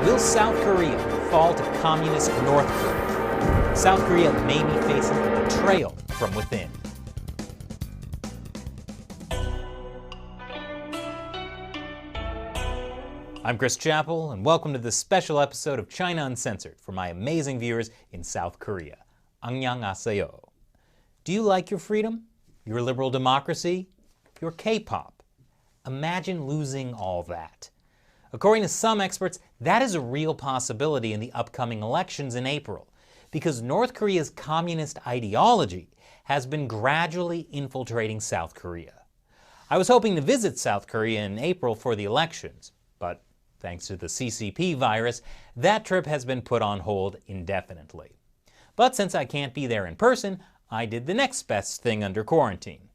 Will South Korea fall to communist North Korea? South Korea may be facing a betrayal from within. I'm Chris Chappell, and welcome to this special episode of China Uncensored for my amazing viewers in South Korea. 안녕하세요. Do you like your freedom, your liberal democracy, your K-pop? Imagine losing all that. According to some experts, that is a real possibility in the upcoming elections in April, because North Korea's communist ideology has been gradually infiltrating South Korea. I was hoping to visit South Korea in April for the elections, but thanks to the CCP virus, that trip has been put on hold indefinitely. But since I can't be there in person, I did the next best thing under quarantine.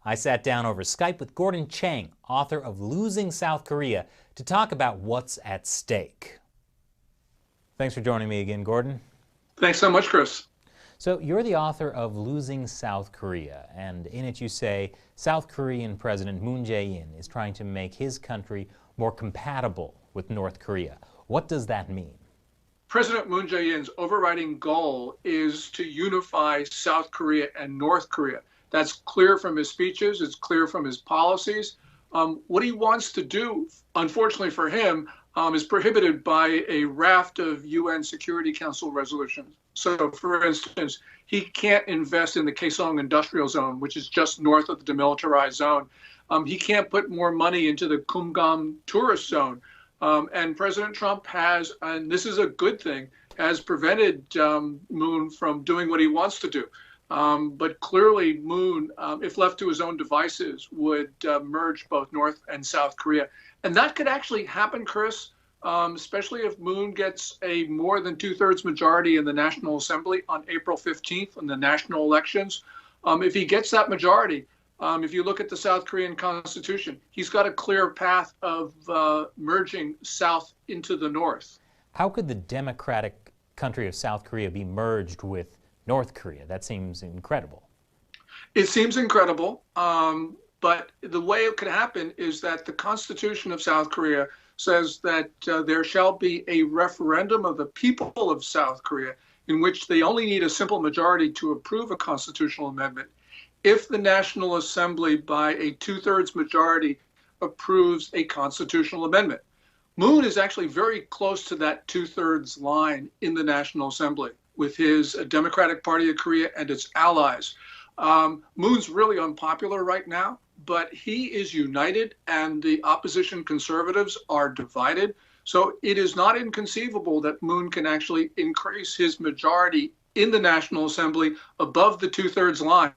I sat down over Skype with Godenchang, author of Losing South Korea, to talk about what's at stake. Thanks for joining me again, Gordon. Thanks so much, Chris. So you're the author of Losing South Korea, and in it you say South Korean President Moon Jae-in is trying to make his country more compatible with North Korea. What does that mean? President Moon Jae-in's overriding goal is to unify South Korea and North Korea. That's clear from his speeches, it's clear from his policies. What he wants to do, unfortunately for him, is prohibited by a raft of UN Security Council resolutions. So, for instance, he can't invest in the Kaesong Industrial Zone, which is just north of the demilitarized zone. He can't put more money into the Kumgam Tourist Zone. And President Trump has, and this is a good thing, has prevented Moon from doing what he wants to do. But clearly Moon, if left to his own devices, would merge both North and South Korea. And that could actually happen, Chris, especially if Moon gets a more than two-thirds majority in the National Assembly on April 15th in the national elections. If he gets that majority, if you look at the South Korean Constitution, he's got a clear path of merging South into the North. How could the democratic country of South Korea be merged with North Korea? That seems incredible. It seems incredible, but the way it could happen is that the Constitution of South Korea says that there shall be a referendum of the people of South Korea in which they only need a simple majority to approve a constitutional amendment. If the National Assembly by a two-thirds majority approves a constitutional amendment. Moon is actually very close to that two-thirds line in the National Assembly with his Democratic Party of Korea and its allies. Moon's really unpopular right now, but he is united and the opposition conservatives are divided. So it is not inconceivable that Moon can actually increase his majority in the National Assembly above the two-thirds line.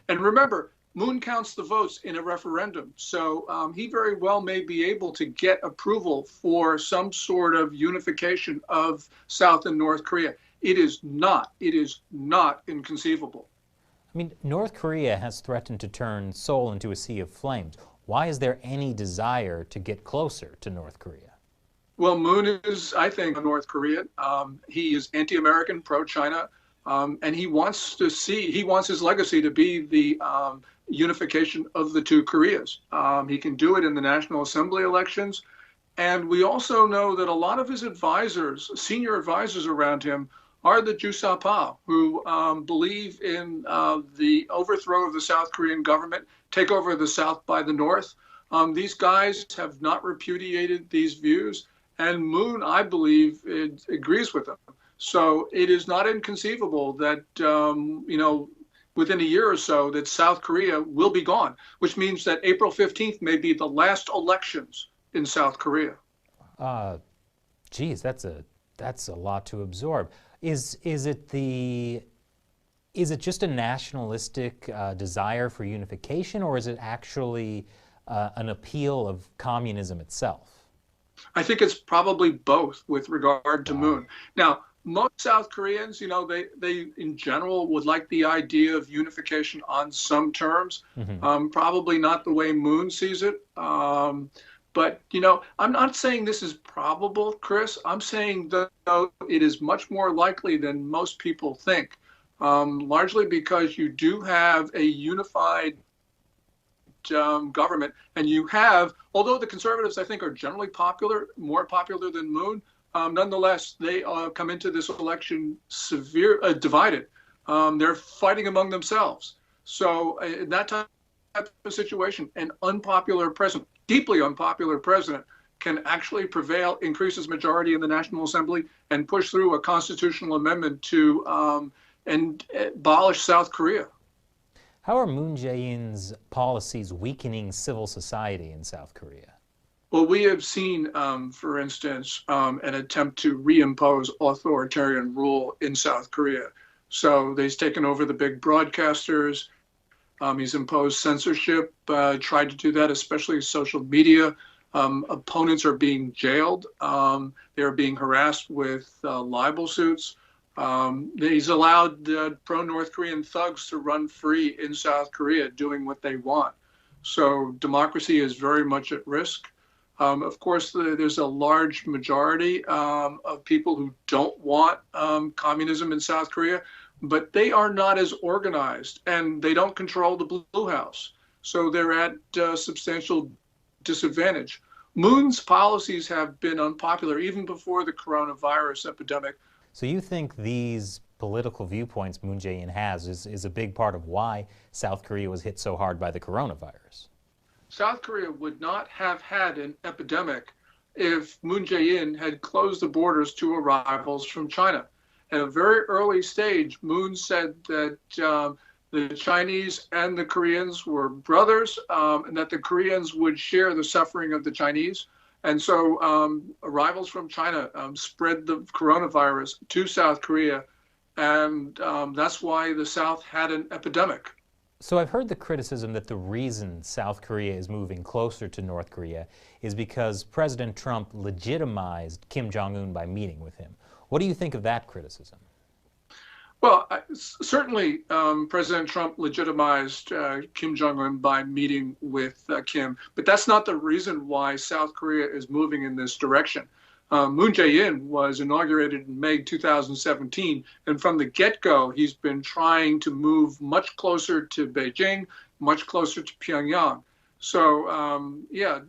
And remember, Moon counts the votes in a referendum, so he very well may be able to get approval for some sort of unification of South and North Korea. It is not inconceivable. I mean, North Korea has threatened to turn Seoul into a sea of flames. Why is there any desire to get closer to North Korea? Well, Moon is, I think, a North Korean. He is anti-American, pro-China. And he wants his legacy to be the unification of the two Koreas. He can do it in the National Assembly elections. And we also know that a lot of his advisors, senior advisors around him, are the Jusapa, who believe in the overthrow of the South Korean government, take over the South by the North. These guys have not repudiated these views. And Moon, I believe, agrees with them. So it is not inconceivable that, within a year or so, that South Korea will be gone, which means that April 15th may be the last elections in South Korea. Geez, that's a lot to absorb. Is it just a nationalistic desire for unification, or is it actually an appeal of communism itself? I think it's probably both with regard to Moon. Now, most South Koreans, they in general would like the idea of unification on some terms, probably not the way Moon sees it. But, I'm not saying this is probable, Chris. I'm saying that it is much more likely than most people think, largely because you do have a unified government, and you have, although the conservatives, I think, are generally popular, more popular than Moon, Nonetheless, they come into this election divided. They're fighting among themselves. So in that type of situation, an unpopular president, deeply unpopular president, can actually prevail, increase his majority in the National Assembly, and push through a constitutional amendment to abolish South Korea. How are Moon Jae-in's policies weakening civil society in South Korea? Well, we have seen, for instance, an attempt to reimpose authoritarian rule in South Korea. So he's taken over the big broadcasters. He's imposed censorship, tried to do that, especially social media. Opponents are being jailed. They're being harassed with libel suits. He's allowed pro-North Korean thugs to run free in South Korea doing what they want. So democracy is very much at risk. Of course, there's a large majority of people who don't want communism in South Korea, but they are not as organized and they don't control the Blue House. So they're at substantial disadvantage. Moon's policies have been unpopular even before the coronavirus epidemic. So you think these political viewpoints Moon Jae-in has is a big part of why South Korea was hit so hard by the coronavirus? South Korea would not have had an epidemic if Moon Jae-in had closed the borders to arrivals from China. At a very early stage, Moon said that the Chinese and the Koreans were brothers, and that the Koreans would share the suffering of the Chinese. And so arrivals from China spread the coronavirus to South Korea, and that's why the South had an epidemic. So I've heard the criticism that the reason South Korea is moving closer to North Korea is because President Trump legitimized Kim Jong-un by meeting with him. What do you think of that criticism? Well, certainly President Trump legitimized Kim Jong-un by meeting with Kim, but that's not the reason why South Korea is moving in this direction. Moon Jae-in was inaugurated in May 2017, and from the get-go, he's been trying to move much closer to Beijing, much closer to Pyongyang. So, yeah,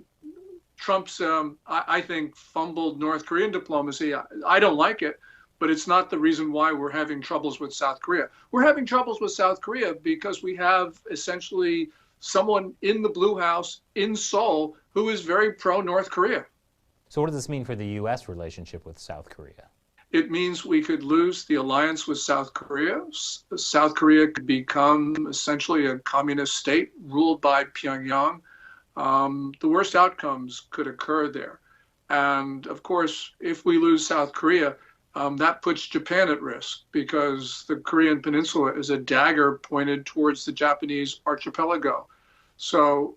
Trump's, I think, fumbled North Korean diplomacy. I don't like it, but it's not the reason why we're having troubles with South Korea. We're having troubles with South Korea because we have essentially someone in the Blue House in Seoul who is very pro-North Korea. So what does this mean for the U.S. relationship with South Korea? It means we could lose the alliance with South Korea. South Korea could become essentially a communist state ruled by Pyongyang. The worst outcomes could occur there. And of course, if we lose South Korea, that puts Japan at risk because the Korean Peninsula is a dagger pointed towards the Japanese archipelago. So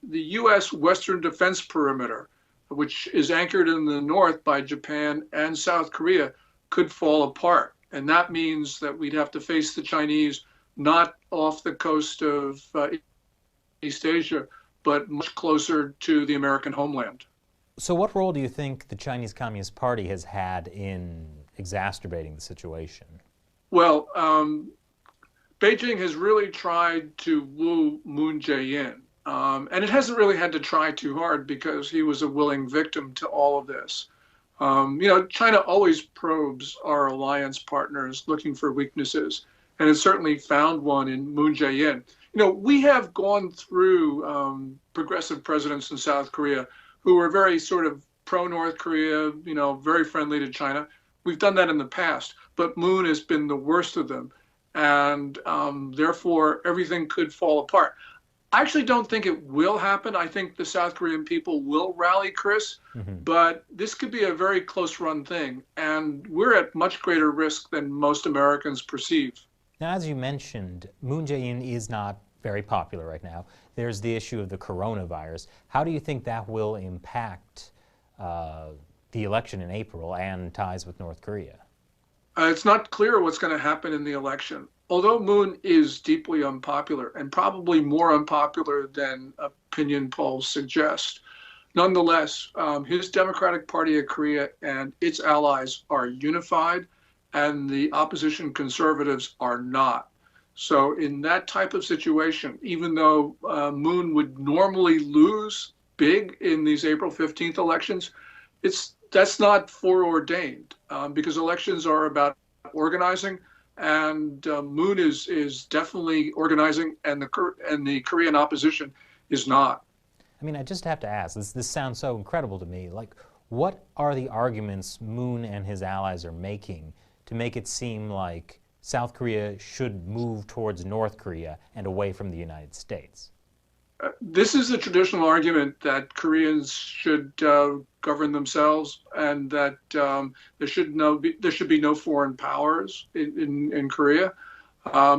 the U.S. Western Defense Perimeter, which is anchored in the north by Japan and South Korea, could fall apart. And that means that we'd have to face the Chinese not off the coast of East Asia, but much closer to the American homeland. So what role do you think the Chinese Communist Party has had in exacerbating the situation? Well, Beijing has really tried to woo Moon Jae-in. And it hasn't really had to try too hard because he was a willing victim to all of this. China always probes our alliance partners looking for weaknesses, and it certainly found one in Moon Jae-in. We have gone through progressive presidents in South Korea who were very sort of pro-North Korea, very friendly to China. We've done that in the past, but Moon has been the worst of them, and therefore everything could fall apart. I actually don't think it will happen. I think the South Korean people will rally, Chris, but this could be a very close-run thing, and we're at much greater risk than most Americans perceive. Now, as you mentioned, Moon Jae-in is not very popular right now. There's the issue of the coronavirus. How do you think that will impact the election in April and ties with North Korea? It's not clear what's going to happen in the election. Although Moon is deeply unpopular, and probably more unpopular than opinion polls suggest, nonetheless, his Democratic Party of Korea and its allies are unified, and the opposition conservatives are not. So in that type of situation, even though Moon would normally lose big in these April 15th elections, it's That's not foreordained because elections are about organizing, and Moon is definitely organizing, and the Korean opposition is not. I mean, I just have to ask, this sounds so incredible to me. Like, what are the arguments Moon and his allies are making to make it seem like South Korea should move towards North Korea and away from the United States? This is the traditional argument that Koreans should govern themselves, and that there should be no foreign powers in Korea.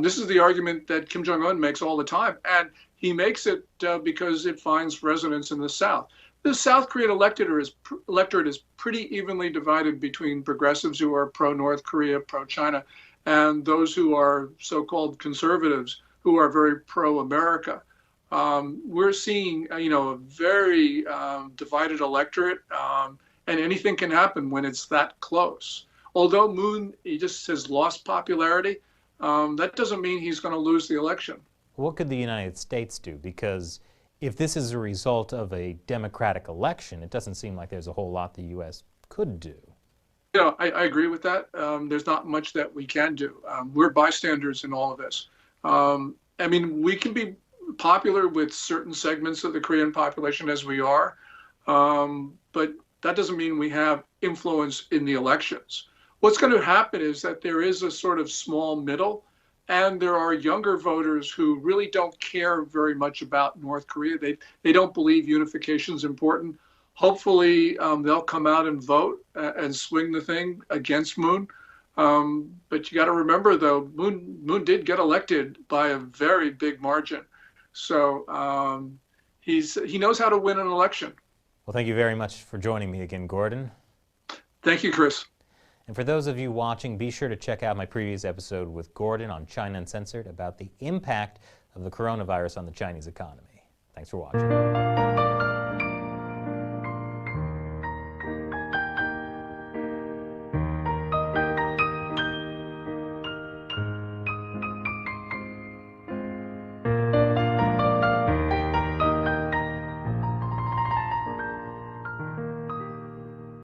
This is the argument that Kim Jong-un makes all the time, and he makes it because it finds resonance in the South. The South Korean electorate is pretty evenly divided between progressives who are pro-North Korea, pro-China, and those who are so-called conservatives who are very pro-America. We're seeing, a very divided electorate, and anything can happen when it's that close. Although Moon, he just has lost popularity, that doesn't mean he's going to lose the election. What could the United States do? Because if this is a result of a democratic election, it doesn't seem like there's a whole lot the U.S. could do. I agree with that. There's not much that we can do. We're bystanders in all of this. We can be popular with certain segments of the Korean population as we are, but that doesn't mean we have influence in the elections. What's going to happen is that there is a sort of small middle, and there are younger voters who really don't care very much about North Korea. They don't believe unification is important. Hopefully, they'll come out and vote and swing the thing against Moon. But you got to remember, though, Moon did get elected by a very big margin. So he knows how to win an election. Well, thank you very much for joining me again, Gordon. Thank you, Chris. And for those of you watching, be sure to check out my previous episode with Gordon on China Uncensored about the impact of the coronavirus on the Chinese economy. Thanks for watching.